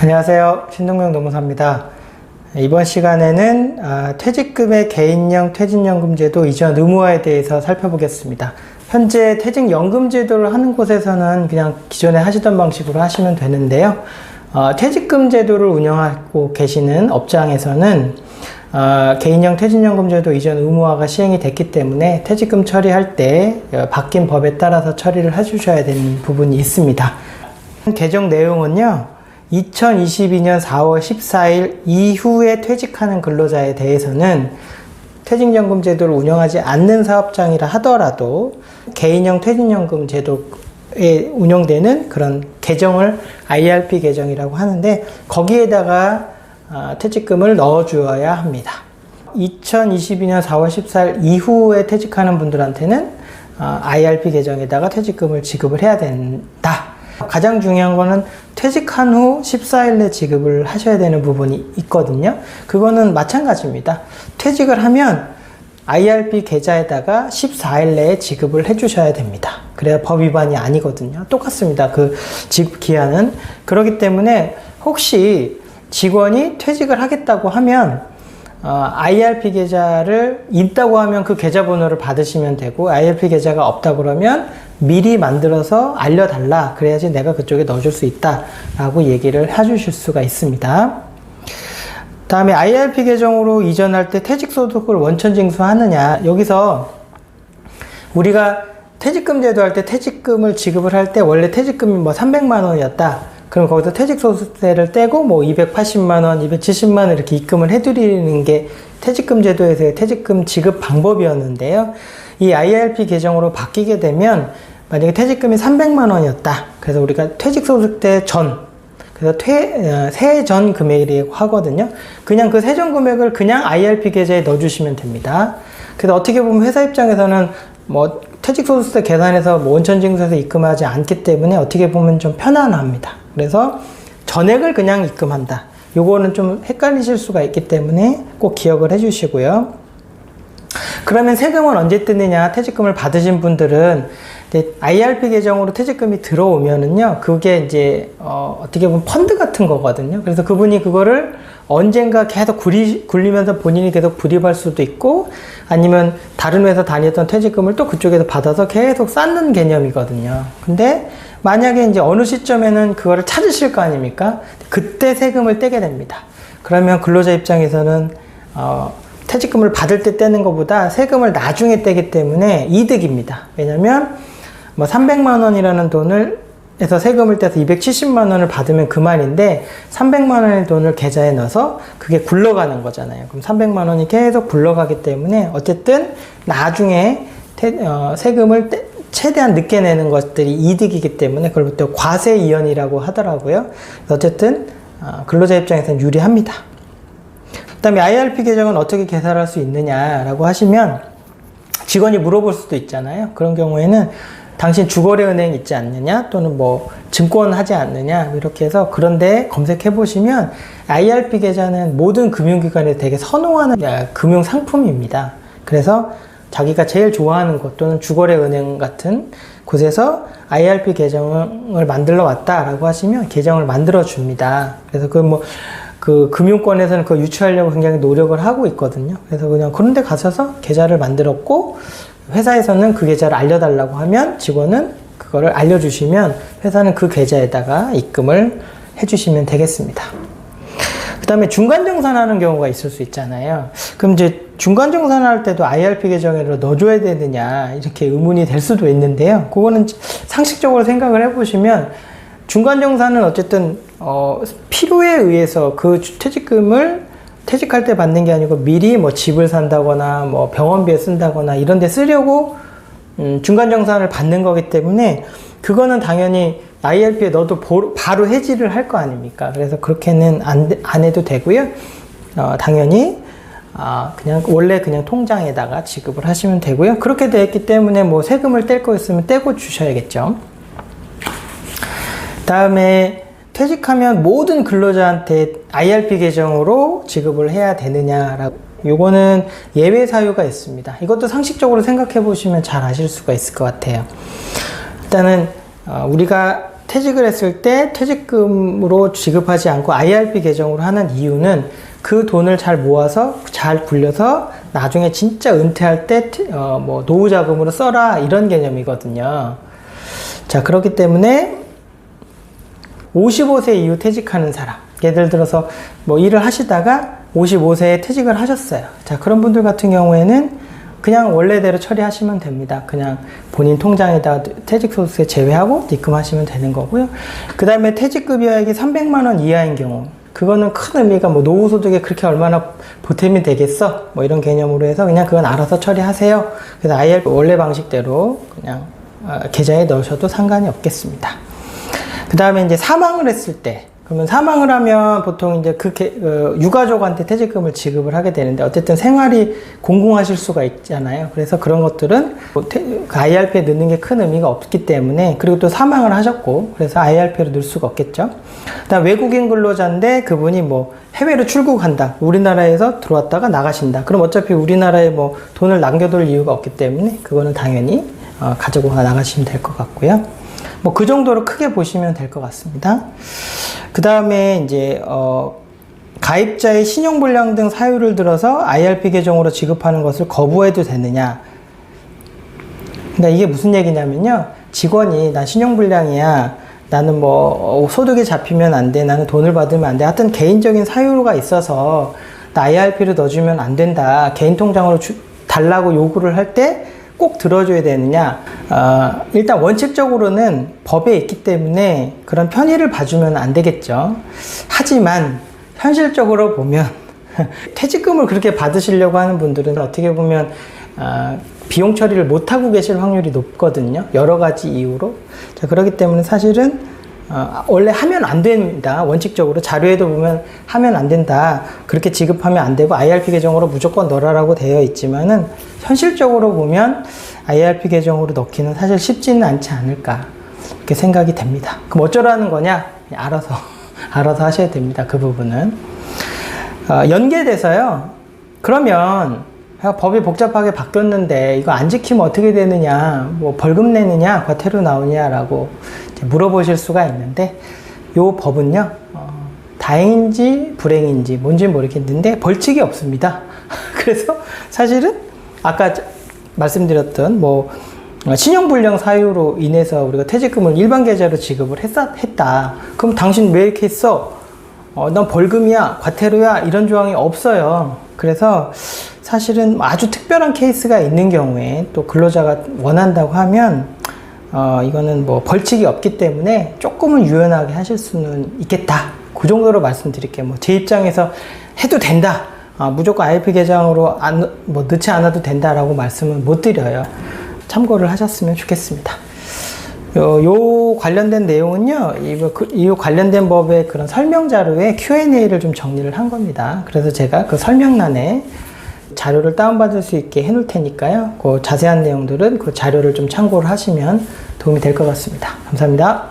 안녕하세요. 신동명 노무사입니다. 이번 시간에는 퇴직금의 개인형 퇴직연금제도 이전 의무화에 대해서 살펴보겠습니다. 현재 퇴직연금제도를 하는 곳에서는 그냥 기존에 하시던 방식으로 하시면 되는데요. 퇴직금 제도를 운영하고 계시는 업장에서는 개인형 퇴직연금제도 이전 의무화가 시행이 됐기 때문에 퇴직금 처리할 때 바뀐 법에 따라서 처리를 해주셔야 되는 부분이 있습니다. 개정 내용은요, 2022년 4월 14일 이후에 퇴직하는 근로자에 대해서는 퇴직연금 제도를 운영하지 않는 사업장이라 하더라도 개인형 퇴직연금 제도에 운영되는 그런 계정을 IRP 계정이라고 하는데, 거기에다가 퇴직금을 넣어 주어야 합니다. 2022년 4월 14일 이후에 퇴직하는 분들한테는 IRP 계정에다가 퇴직금을 지급을 해야 된다. 가장 중요한 거는 퇴직한 후 14일 내 지급을 하셔야 되는 부분이 있거든요. 그거는 마찬가지입니다. 퇴직을 하면 IRP 계좌에다가 14일 내에 지급을 해 주셔야 됩니다. 그래야 법 위반이 아니거든요. 똑같습니다. 그 지급 기한은. 그렇기 때문에 혹시 직원이 퇴직을 하겠다고 하면 IRP 계좌를 있다고 하면 그 계좌번호를 받으시면 되고, IRP 계좌가 없다 그러면 미리 만들어서 알려달라. 그래야지 내가 그쪽에 넣어줄 수 있다 라고 얘기를 해주실 수가 있습니다. 다음에 IRP 계정으로 이전할 때 퇴직소득을 원천징수하느냐. 여기서 우리가 퇴직금 제도할 때 퇴직금을 지급을 할 때 원래 퇴직금이 뭐 300만 원이었다. 그럼 거기서 퇴직소득세를 떼고 뭐 280만 원, 270만 원 이렇게 입금을 해드리는 게 퇴직금 제도에서의 퇴직금 지급 방법이었는데요. 이 IRP 계정으로 바뀌게 되면 만약에 퇴직금이 300만 원이었다. 그래서 우리가 퇴직소득세 전, 그래서 세전 금액이라고 하거든요. 그냥 그 세전 금액을 그냥 IRP 계좌에 넣어주시면 됩니다. 그래서 어떻게 보면 회사 입장에서는 뭐 퇴직소득세 계산해서 뭐 원천징수해서 입금하지 않기 때문에 어떻게 보면 좀 편안합니다. 그래서 전액을 그냥 입금한다. 요거는 좀 헷갈리실 수가 있기 때문에 꼭 기억을 해주시고요. 그러면 세금은 언제 뜯느냐? 퇴직금을 받으신 분들은 IRP 계정으로 퇴직금이 들어오면은요, 그게 이제 어떻게 보면 펀드 같은 거거든요. 그래서 그분이 그거를 언젠가 계속 굴리면서 본인이 계속 불입할 수도 있고, 아니면 다른 회사 다녔던 퇴직금을 또 그쪽에서 받아서 계속 쌓는 개념이거든요. 근데 만약에 이제 어느 시점에는 그거를 찾으실 거 아닙니까? 그때 세금을 떼게 됩니다. 그러면 근로자 입장에서는 퇴직금을 받을 때 떼는 것보다 세금을 나중에 떼기 때문에 이득입니다. 왜냐면 뭐 300만 원이라는 돈을 해서 세금을 떼서 270만 원을 받으면 그만인데, 300만 원의 돈을 계좌에 넣어서 그게 굴러가는 거잖아요. 그럼 300만 원이 계속 굴러가기 때문에 어쨌든 나중에 세금을 최대한 늦게 내는 것들이 이득이기 때문에 그걸 또 과세 이연이라고 하더라고요. 어쨌든 근로자 입장에서는 유리합니다. 그 다음에 IRP 계정은 어떻게 개설할 수 있느냐라고 하시면 직원이 물어볼 수도 있잖아요. 그런 경우에는 당신 주거래 은행 있지 않느냐, 또는 뭐 증권 하지 않느냐, 이렇게 해서 그런데 검색해 보시면 IRP 계좌는 모든 금융기관에 되게 선호하는 금융 상품입니다. 그래서 자기가 제일 좋아하는 곳 또는 주거래 은행 같은 곳에서 IRP 계정을 만들어 왔다라고 하시면 계정을 만들어 줍니다. 그래서 그 금융권에서는 그거 유치하려고 굉장히 노력을 하고 있거든요. 그래서 그냥 그런 데 가셔서 계좌를 만들었고, 회사에서는 그 계좌를 알려달라고 하면 직원은 그거를 알려주시면 회사는 그 계좌에다가 입금을 해주시면 되겠습니다. 그 다음에 중간정산하는 경우가 있을 수 있잖아요. 그럼 이제 중간정산할 때도 IRP 계정으로 넣어줘야 되느냐, 이렇게 의문이 될 수도 있는데요. 그거는 상식적으로 생각을 해보시면 중간정산은 어쨌든 필요에 의해서 그 퇴직금을 퇴직할 때 받는 게 아니고 미리 뭐 집을 산다거나 뭐 병원비에 쓴다거나 이런 데 쓰려고 중간정산을 받는 거기 때문에 그거는 당연히 IRP에 넣어도 바로 해지를 할 거 아닙니까? 그래서 그렇게는 안 해도 되고요. 당연히 그냥 원래 그냥 통장에다가 지급을 하시면 되고요. 그렇게 되어 있기 때문에 뭐 세금을 뗄 거 있으면 떼고 주셔야겠죠. 다음에 퇴직하면 모든 근로자한테 IRP 계정으로 지급을 해야 되느냐라고, 요거는 예외 사유가 있습니다. 이것도 상식적으로 생각해 보시면 잘 아실 수가 있을 것 같아요. 일단은 우리가 퇴직을 했을 때 퇴직금으로 지급하지 않고 IRP 계정으로 하는 이유는 그 돈을 잘 모아서 잘 굴려서 나중에 진짜 은퇴할 때 뭐 노후 자금으로 써라 이런 개념이거든요. 자, 그렇기 때문에 55세 이후 퇴직하는 사람, 예를 들어서 뭐 일을 하시다가 55세에 퇴직을 하셨어요. 자, 그런 분들 같은 경우에는 그냥 원래대로 처리하시면 됩니다. 그냥 본인 통장에다 퇴직소득세 제외하고 입금하시면 되는 거고요. 그 다음에 퇴직급여액이 300만 원 이하인 경우, 그거는 큰 의미가 뭐 노후소득에 그렇게 얼마나 보탬이 되겠어? 뭐 이런 개념으로 해서 그냥 그건 알아서 처리하세요. 그래서 IRP 원래 방식대로 그냥 계좌에 넣으셔도 상관이 없겠습니다. 그 다음에 이제 사망을 했을 때, 그러면 사망을 하면 보통 이제 유가족한테 퇴직금을 지급을 하게 되는데, 어쨌든 생활이 공공하실 수가 있잖아요. 그래서 그런 것들은 IRP에 넣는 게 큰 의미가 없기 때문에, 그리고 또 사망을 하셨고, 그래서 IRP로 넣을 수가 없겠죠. 그다음 외국인 근로자인데 그분이 뭐 해외로 출국한다. 우리나라에서 들어왔다가 나가신다. 그럼 어차피 우리나라에 뭐 돈을 남겨둘 이유가 없기 때문에 그거는 당연히 가지고 나가시면 될 것 같고요. 뭐 그 정도로 크게 보시면 될 것 같습니다. 그 다음에 이제 가입자의 신용불량 등 사유를 들어서 IRP 계정으로 지급하는 것을 거부해도 되느냐. 그러니까 이게 무슨 얘기냐면요, 직원이 나 신용불량이야, 나는 뭐 소득이 잡히면 안 돼, 나는 돈을 받으면 안 돼, 하여튼 개인적인 사유가 있어서 나 IRP를 넣어주면 안 된다, 개인 통장으로 달라고 요구를 할 때 꼭 들어줘야 되느냐. 일단 원칙적으로는 법에 있기 때문에 그런 편의를 봐주면 안 되겠죠. 하지만 현실적으로 보면 퇴직금을 그렇게 받으시려고 하는 분들은 어떻게 보면 비용 처리를 못하고 계실 확률이 높거든요. 여러 가지 이유로. 자, 그렇기 때문에 사실은 원래 하면 안 됩니다. 원칙적으로 자료에도 보면 하면 안 된다, 그렇게 지급하면 안 되고 IRP 계정으로 무조건 넣으라고 되어 있지만은, 현실적으로 보면 IRP 계정으로 넣기는 사실 쉽지는 않지 않을까, 이렇게 생각이 됩니다. 그럼 어쩌라는 거냐? 알아서 하셔야 됩니다. 그 부분은 연계돼서요. 그러면 법이 복잡하게 바뀌었는데 이거 안 지키면 어떻게 되느냐, 뭐 벌금 내느냐, 과태료 나오냐라고 물어보실 수가 있는데, 요 법은요, 다행인지 불행인지 뭔지 모르겠는데 벌칙이 없습니다. 그래서 사실은 아까 말씀드렸던 뭐 신용불량 사유로 인해서 우리가 퇴직금을 일반 계좌로 지급을 했다. 그럼 당신 왜 이렇게 했어? 난 벌금이야, 과태료야, 이런 조항이 없어요. 그래서 사실은 아주 특별한 케이스가 있는 경우에 또 근로자가 원한다고 하면 이거는 뭐 벌칙이 없기 때문에 조금은 유연하게 하실 수는 있겠다. 그 정도로 말씀드릴게요. 뭐 제 입장에서 해도 된다, 무조건 IRP 계정으로 뭐 넣지 않아도 된다라고 말씀은 못 드려요. 참고를 하셨으면 좋겠습니다. 요 관련된 내용은요, 이 관련된 법의 그런 설명 자료에 Q&A를 좀 정리를 한 겁니다. 그래서 제가 그 설명란에 자료를 다운받을 수 있게 해놓을 테니까요. 그 자세한 내용들은 그 자료를 좀 참고를 하시면 도움이 될 것 같습니다. 감사합니다.